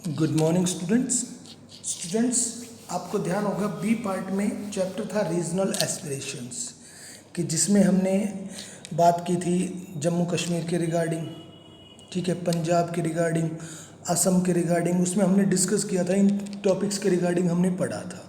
Good morning students. आपको ध्यान होगा बी पार्ट में चैप्टर था रीजनल एस्पिरेशंस कि जिसमें हमने बात की थी जम्मू कश्मीर के रिगार्डिंग, ठीक है, पंजाब के रिगार्डिंग, असम के रिगार्डिंग। उसमें हमने डिस्कस किया था, इन टॉपिक्स के रिगार्डिंग हमने पढ़ा था।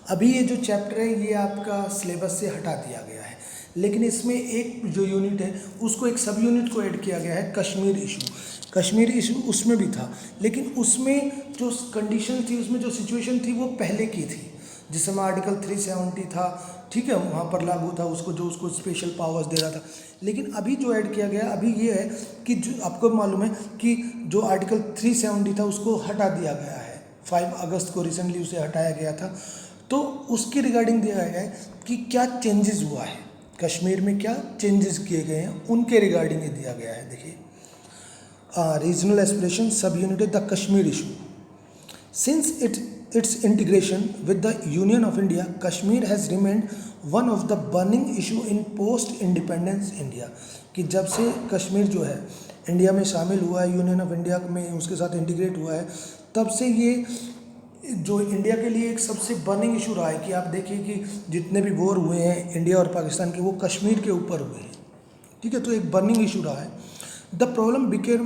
अभी ये जो चैप्टर है ये आपका सिलेबस से हटा दिया गया है, लेकिन इसमें एक जो यूनिट है उसको एक सब यूनिट को ऐड किया गया है, कश्मीर इशू उसमें भी था, लेकिन उसमें जो कंडीशन थी, उसमें जो सिचुएशन थी वो पहले की थी, जिस समय आर्टिकल 370 था, ठीक है, वहाँ पर लागू था, उसको स्पेशल पावर्स दे रहा था। लेकिन अभी जो ऐड किया गया अभी ये है कि जो आपको मालूम है कि जो आर्टिकल 370 था उसको हटा दिया गया है, 5 अगस्त को रिसेंटली उसे हटाया गया था। तो उसके रिगार्डिंग दिया गया है कि क्या चेंजेस हुआ है कश्मीर में, क्या चेंजेस किए गए हैं, उनके रिगार्डिंग ये दिया गया है। देखिए, regional aspiration subunit the Kashmir issue. Since its integration with the Union of India, Kashmir has remained one of the burning issue in post-independence India. कि जब से कश्मीर जो है इंडिया में शामिल हुआ है, यूनियन ऑफ इंडिया में उसके साथ इंटीग्रेट हुआ है, तब से ये जो इंडिया के लिए एक सबसे बर्निंग इशू रहा है। कि आप देखिए कि जितने भी वॉर हुए हैं इंडिया और पाकिस्तान के, वो कश्मीर के ऊपर हुए हैं, ठीक है, तो एक बर्निंग इशू रहा है। The problem became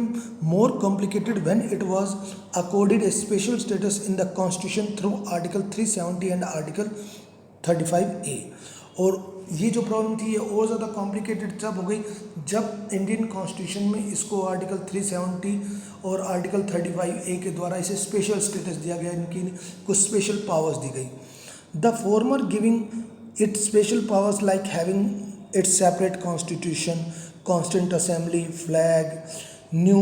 more complicated when it was accorded a special status in the Constitution through Article 370 and Article 35A. और ये जो प्रॉब्लम थी ये और ज़्यादा कॉम्प्लिकेटेड तब हो गई जब इंडियन कॉन्स्टिट्यूशन में इसको आर्टिकल 370 और आर्टिकल 35A के द्वारा इसे स्पेशल स्टेटस दिया गया, इनकी कुछ स्पेशल पावर्स दी गई। The former giving it special powers like having its separate constitution, constant assembly, flag, new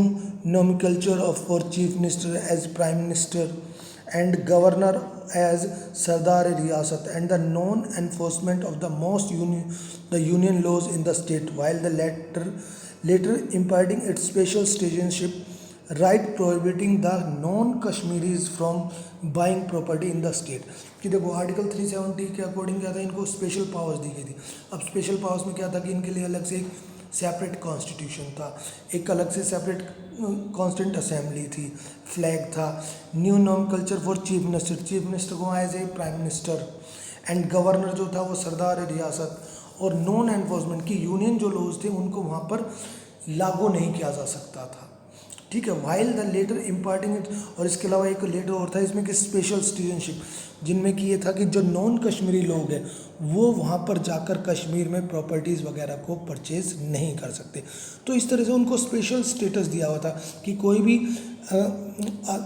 nomenclature of for chief minister as prime minister and governor as Sardar Riyasat, and the non-enforcement of the the union laws in the state, while the later imparting its special citizenship right, prohibiting the non-Kashmiris from buying property in the state। कि देखो article 370 के according क्या था, इनको special powers दी गई थी। अब special powers में क्या था कि इनके लिए अलग से एक सेपरेट कॉन्स्टिट्यूशन था, एक अलग से सेपरेट कांस्टेंट असेंबली थी, फ्लैग था, new nomenclature for chief minister को as a prime minister, and governor जो था वो सरदार रियासत, और नॉन एनफोर्समेंट की यूनियन जो लॉज थे उनको वहाँ पर लागू नहीं किया जा सकता था, ठीक है। While the latter imparting it, और इसके अलावा एक लेटर और था इसमें कि स्पेशल सिटीजनशिप, जिनमें कि ये था कि जो नॉन कश्मीरी लोग हैं वो वहाँ पर जाकर कश्मीर में प्रॉपर्टीज़ वगैरह को परचेज नहीं कर सकते। तो इस तरह से उनको स्पेशल स्टेटस दिया हुआ था कि कोई भी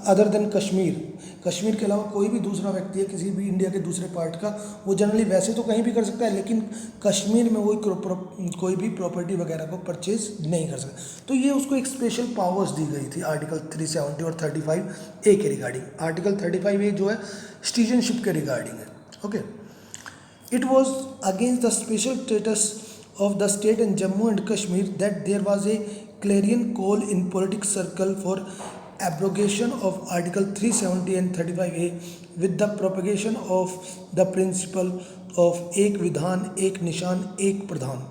अदर देन कश्मीर के अलावा कोई भी दूसरा व्यक्ति है किसी भी इंडिया के दूसरे पार्ट का, वो जनरली वैसे तो कहीं भी कर सकता है, लेकिन कश्मीर में वो कोई भी प्रॉपर्टी वगैरह को परचेज नहीं कर सकता। तो ये उसको एक स्पेशल पावर्स दी गई थी आर्टिकल 370 और 35A के रिगार्डिंग। आर्टिकल 35A जो है सिटीजनशिप के रिगार्डिंग है, okay. It was against the special status of the state in Jammu and Kashmir that there was a clarion call in political circle for abrogation of Article 370 and 35A with the propagation of the principle of एक विधान एक निशान एक प्रधान,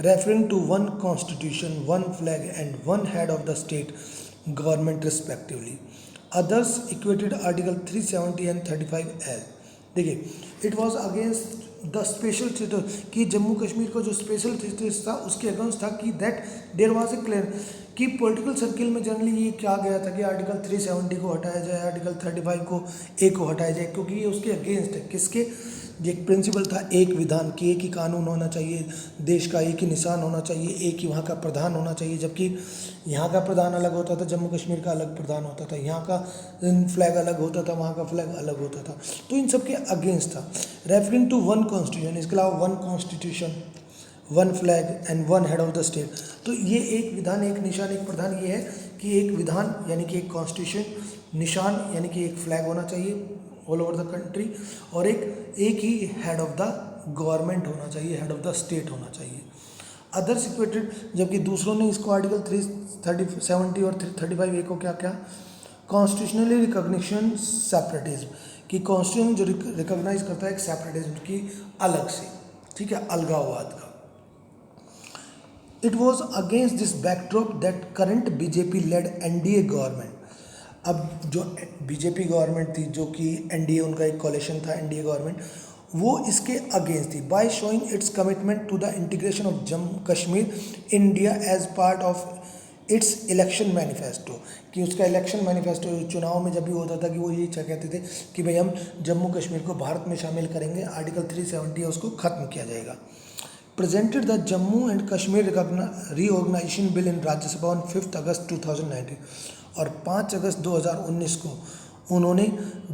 referring to one constitution, one flag and one head of the state government respectively. Others equated Article 370 and 35 as, देखिए, it was against the special status कि जम्मू कश्मीर का जो special status था उसके अगेंस्ट था कि that there was a clear कि political circle में जनरली ये क्या गया था कि आर्टिकल 370 को हटाया जाए, आर्टिकल 35 को एक को हटाया जाए, क्योंकि ये उसके अगेंस्ट है। किसके? एक प्रिंसिपल था एक विधान की, एक ही कानून होना चाहिए, देश का एक ही निशान होना चाहिए, एक ही वहाँ का प्रधान होना चाहिए, जबकि यहाँ का प्रधान अलग होता था, जम्मू कश्मीर का अलग प्रधान होता था, यहाँ का फ्लैग अलग होता था, वहाँ का फ्लैग अलग होता था। तो इन सब के अगेंस्ट था। रेफरिंग टू वन कॉन्स्टिट्यूशन, इसके अलावा one constitution, one flag and one head of the state. तो ये एक विधान एक निशान एक प्रधान, ये है कि एक विधान यानी कि एक कॉन्स्टिट्यूशन, निशान यानी कि एक फ्लैग होना चाहिए ऑल ओवर द कंट्री, और एक ही हेड ऑफ द गवर्नमेंट होना चाहिए, हेड ऑफ द स्टेट होना चाहिए। अदर सिक्वेटेड, जबकि दूसरों ने इसको आर्टिकल 370 और 35A को क्या क्या कॉन्स्टिट्यूशनली रिकॉग्निशन सेपरेटिज्म, कि कॉन्स्टिट्यूशन जो रिकॉग्नाइज करता है एक सेपरेटिज्म की अलग से, ठीक है, अलगाववाद का। It was against this backdrop that current BJP led NDA government अब जो बीजेपी गवर्नमेंट थी, जो कि एनडीए उनका एक कोalition था, एनडीए गवर्नमेंट, वो इसके अगेंस्ट थी। By showing its commitment to the integration of Jammu Kashmir India as part of its election manifesto, कि उसका इलेक्शन मैनिफेस्टो चुनाव में जब भी होता था कि वो ये कहते थे कि भाई हम जम्मू कश्मीर को भारत में शामिल करेंगे, आर्टिकल 370 है उसको ख़त्म किया जाएगा। Presented the Jammu and Kashmir reorganisation bill in Rajya Sabha on 5 अगस्त 2019, और 5 अगस्त 2019 को उन्होंने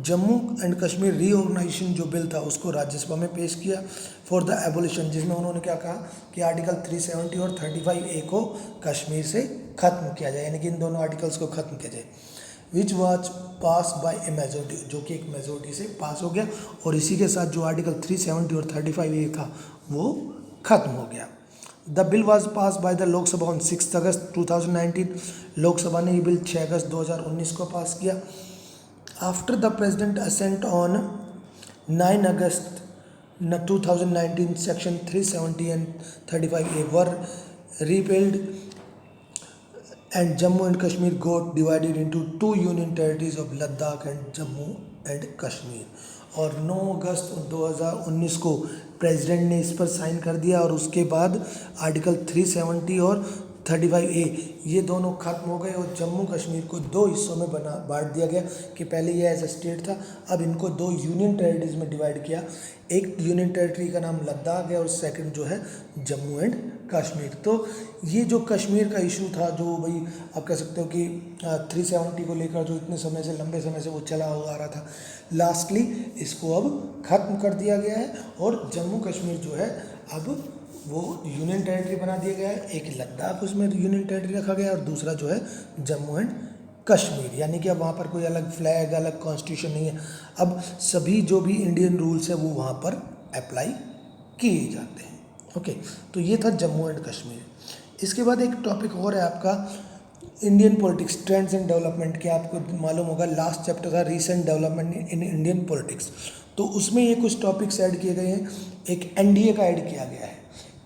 जम्मू एंड कश्मीर रीऑर्गेनाइजेशन जो बिल था उसको राज्यसभा में पेश किया फॉर द एबोलिशन, जिसमें उन्होंने क्या कहा कि आर्टिकल 370 और 35A को कश्मीर से ख़त्म किया जाए, यानी कि इन दोनों आर्टिकल्स को ख़त्म किया जाए। Which was pass by a majority, जो कि एक मेजोरिटी से पास हो गया, और इसी के साथ जो आर्टिकल 370 और 35A था वो ख़त्म हो गया। The bill was pass by the Lok Sabha on 6 अगस्त 2019, लोकसभा ने ये बिल 6 अगस्त 2019 को पास किया। After the president assent on 9 August 2019, section 370 and 35A were repealed and Jammu and Kashmir got divided into 2 union territories of Ladakh and Jammu and Kashmir, और 9 August 2019 को president ने इस पर sign कर दिया, और उसके बाद आर्टिकल 370 और 35A ये दोनों खत्म हो गए, और जम्मू कश्मीर को 2 हिस्सों में बांट दिया गया, कि पहले ये एज ए स्टेट था, अब इनको 2 यूनियन टेरिटरीज में डिवाइड किया। एक यूनियन टेरिटरी का नाम लद्दाख है और सेकंड जो है जम्मू एंड कश्मीर। तो ये जो कश्मीर का इशू था, जो भाई आप कह सकते हो कि 370 को लेकर जो इतने समय से, लंबे समय से वो चला आ रहा था, लास्टली इसको अब ख़त्म कर दिया गया है, और जम्मू कश्मीर जो है अब वो यूनियन टेरिटरी बना दिया गया है। एक लद्दाख उसमें यूनियन टेरिटरी रखा गया है, और दूसरा जो है जम्मू एंड कश्मीर, यानी कि अब वहाँ पर कोई अलग फ्लैग, अलग कॉन्स्टिट्यूशन नहीं है, अब सभी जो भी इंडियन रूल्स है वो वहाँ पर अप्लाई किए जाते हैं। ओके, तो ये था जम्मू एंड कश्मीर। इसके बाद एक टॉपिक और है आपका Indian politics trends and development के। आपको मालूम होगा लास्ट चैप्टर था recent development in Indian politics, तो उसमें ये कुछ टॉपिक्स ऐड किए गए हैं। एक एनडीए का ऐड किया गया है,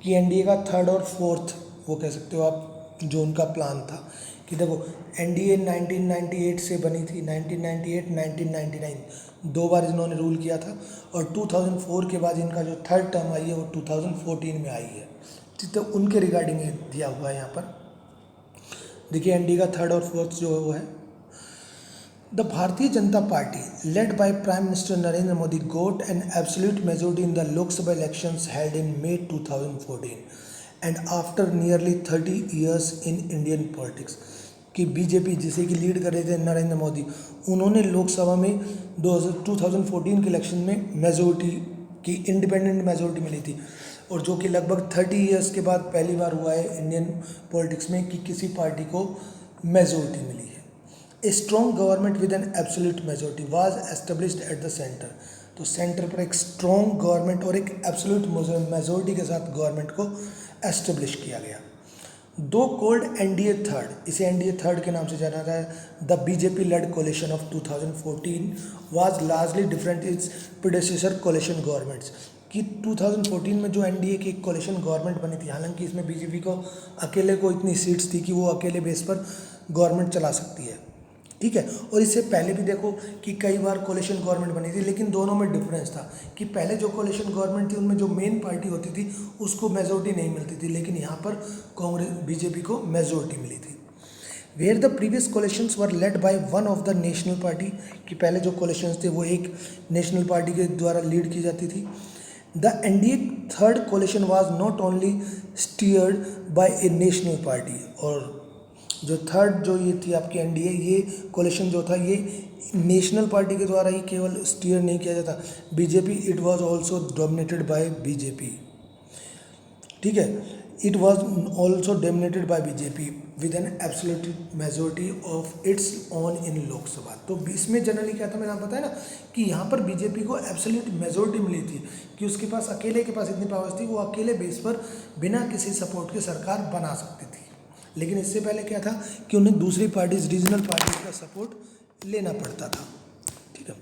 कि एनडीए का 3rd और 4th वो कह सकते हो आप, जो उनका प्लान था, कि देखो एनडीए 1998 से बनी थी, 1998, 1999 2 बार इन्होंने रूल किया था, और 2004 के बाद इनका जो 3rd टर्म आई है वो 2014 में आई है। तो उनके रिगार्डिंग दिया हुआ है यहाँ पर। देखिए एनडीए का 3rd और 4th जो है वो है, the Bharatiya Janata party led by prime minister Narendra Modi goat an absolute majority in the Lok Sabha elections held in May 2014 and after nearly 30 years in Indian politics, कि बीजेपी जिसे कि लीड कर रहे थे नरेंद्र मोदी, उन्होंने लोकसभा में 2014 के इलेक्शन में मेजोरिटी की इंडिपेंडेंट मेजोरिटी मिली थी, और जो कि लगभग 30 years के बाद पहली बार हुआ है इंडियन पॉलिटिक्स में कि किसी पार्टी को मेजोरिटी मिली है। A strong government with an absolute majority was established at the centre, तो सेंटर पर एक स्ट्रॉन्ग गवर्नमेंट और एक एब्सोल्यूट मेजोरिटी के साथ गवर्नमेंट को एस्टेब्लिश किया गया। दो कोल्ड एनडीए थर्ड, इसे एनडीए थर्ड के नाम से जाना जाता है। The BJP led coalition of 2014 was largely different its predecessor coalition governments, कि 2014 में जो एनडीए की एक कोलिशन गवर्नमेंट बनी थी, हालांकि इसमें बीजेपी को अकेले को इतनी सीट्स थी कि वो अकेले बेस पर गवर्नमेंट चला सकती है, ठीक है। और इससे पहले भी देखो कि कई बार कोलिशन गवर्नमेंट बनी थी, लेकिन दोनों में डिफरेंस था कि पहले जो कोलिशन गवर्नमेंट थी उनमें जो मेन पार्टी होती थी उसको मेजोरिटी नहीं मिलती थी, लेकिन यहाँ पर कांग्रेस बीजेपी को मेजोरिटी मिली थी। Where the previous coalitions were led by one of the national party, कि पहले जो कोलिशंस थे वो एक नेशनल पार्टी के द्वारा लीड की जाती थी। The NDA third coalition was not only steered by a national party, और जो थर्ड जो ये थी आपकी एनडीए, ये कोलिशन जो था ये नेशनल पार्टी के द्वारा ही केवल स्टीयर नहीं किया जाता, BJP it was also dominated by BJP, ठीक है। It was also dominated by BJP with an absolute majority of its own in Lok Sabha. तो इसमें जनरली क्या था, मैंने आपको बताया ना कि यहाँ पर बीजेपी को एब्सोल्यूट मेजोरिटी मिली थी, कि उसके पास अकेले के पास इतनी पावर्स थी, वो अकेले बेस पर बिना किसी सपोर्ट के सरकार बना सकती थी। लेकिन इससे पहले क्या था कि उन्हें दूसरी पार्टीज, रीजनल पार्टीज का सपोर्ट लेना पड़ता था, ठीक है।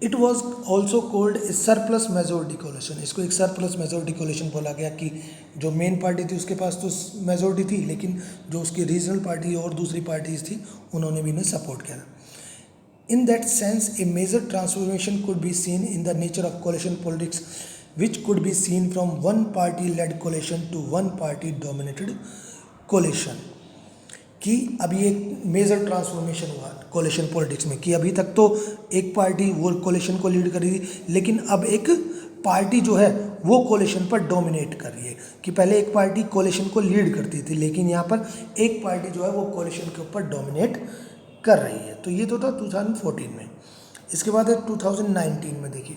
It was also called a surplus majority coalition, इसको एक सरप्लस मेजोरिटी कोलिशन बोला गया कि जो मेन पार्टी थी उसके पास तो मेजोरिटी थी, लेकिन जो उसकी रीजनल पार्टी और दूसरी पार्टीज थी उन्होंने भी इन्हें सपोर्ट किया। In that sense, a major transformation could be seen in the nature of coalition politics, which could be seen from one party-led coalition to one party-dominated coalition. कि अभी एक मेजर ट्रांसफॉर्मेशन हुआ collision politics में, कि अभी तक तो एक पार्टी वो कोलिशन को लीड कर रही थी, लेकिन अब एक पार्टी जो है वो कोलिशन पर डोमिनेट कर रही है। कि पहले एक पार्टी कोलिशन को लीड करती थी, लेकिन यहाँ पर एक पार्टी जो है वो कोलिशन के ऊपर डोमिनेट कर रही है। तो ये तो था 2014 में। इसके बाद है 2019 में। देखिए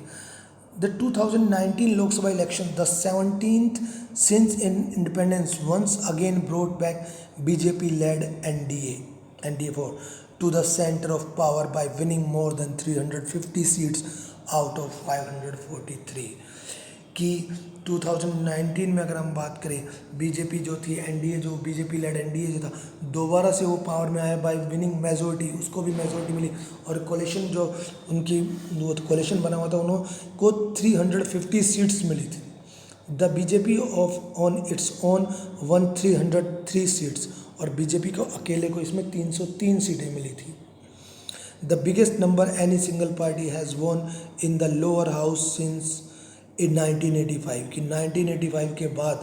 the 2019 Lok Sabha election, the 17th since independence, once again brought back BJP led NDA4 to the center of power by winning more than 350 seats out of 543। कि 2019 में अगर हम बात करें, बीजेपी जो थी एनडीए, जो बीजेपी लेड एनडीए जो था, दोबारा से वो पावर में आया बाय विनिंग मेजोरिटी, उसको भी मेजोरिटी मिली। और कोलिशन जो उनकी वो कोलिशन बना हुआ था उनको 350 सीट्स मिली थी। The BJP of on its own one 303 seats, और बीजेपी को अकेले को इसमें 303 सीटें मिली थी। The biggest number any single party has won in the lower house since in 1985। कि 1985 के बाद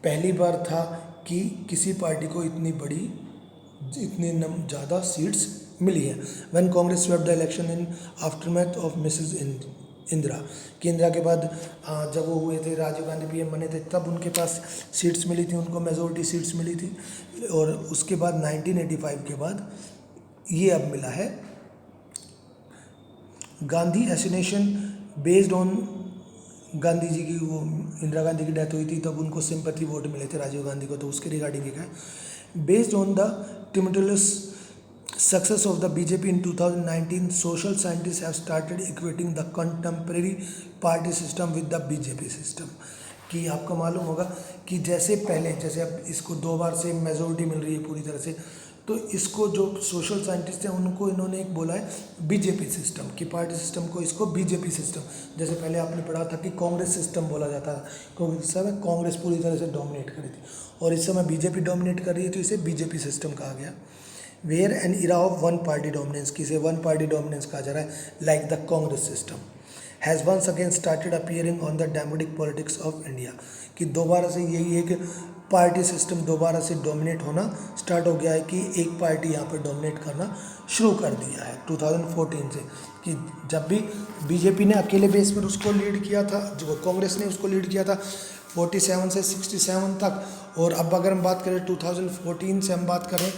पहली बार था कि किसी पार्टी को इतनी ज़्यादा सीट्स मिली है। When Congress swept the election in aftermath of Mrs Indira, कि इंदिरा के बाद जब वो हुए थे, राजीव गांधी पीएम बने थे, तब उनके पास सीट्स मिली थी, उनको मेजोरिटी सीट्स मिली थी। और उसके बाद 1985 के बाद ये अब मिला है। गांधी एसिनेशन बेस्ड ऑन गांधी जी की, वो इंदिरा गांधी की डेथ हुई थी तब उनको सिंपैथी वोट मिले थे राजीव गांधी को, तो उसके रिगार्डिंग क्या है। Based on the tumultuous success of the BJP in 2019, social scientist have started equating the contemporary party system with the BJP system. कि आपको मालूम होगा कि जैसे पहले, जैसे अब इसको 2 बार से मेजोरिटी मिल रही है पूरी तरह से, तो इसको जो सोशल साइंटिस्ट हैं उनको इन्होंने एक बोला है बीजेपी सिस्टम, कि पार्टी सिस्टम को इसको बीजेपी सिस्टम। जैसे पहले आपने पढ़ा था कि कांग्रेस सिस्टम बोला जाता था, क्योंकि इस समय कांग्रेस पूरी तरह से डोमिनेट कर रही थी, और इस समय बीजेपी डोमिनेट कर रही है, तो इसे बीजेपी सिस्टम कहा गया। Where an era of one party dominance, की इसे वन पार्टी डोमिनेंस कहा जा रहा है, like the Congress system has once again started appearing on the democratic politics of India. कि दोबारा से यही एक पार्टी सिस्टम दोबारा से डोमिनेट होना स्टार्ट हो गया है, कि एक पार्टी यहाँ पर डोमिनेट करना शुरू कर दिया है 2014 से। कि जब भी बीजेपी ने अकेले बेस पर उसको लीड किया था, जो कांग्रेस ने उसको लीड किया था 47 से 67 तक, और अब अगर हम बात करें 2014 से हम बात करें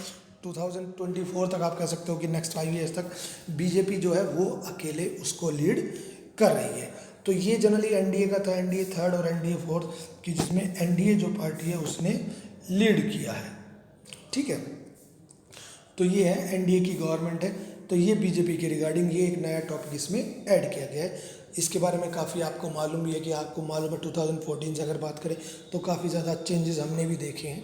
2024 तक, आप कह सकते हो कि नेक्स्ट 5 ईयर्स तक बीजेपी जो है वो अकेले उसको लीड कर रही है। तो ये जनरली एनडीए का था, एनडीए थर्ड और एनडीए फोर्थ, कि जिसमें एनडीए जो पार्टी है उसने लीड किया है। ठीक है, तो ये है एनडीए की गवर्नमेंट है। तो ये बीजेपी के रिगार्डिंग ये एक नया टॉपिक इसमें ऐड किया गया है। इसके बारे में काफ़ी आपको मालूम भी है, कि आपको मालूम है 2014 से अगर बात करें तो काफ़ी ज़्यादा चेंजेस हमने भी देखे हैं।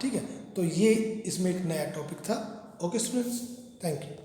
ठीक है, तो ये इसमें एक नया टॉपिक था। Okay students, thank you.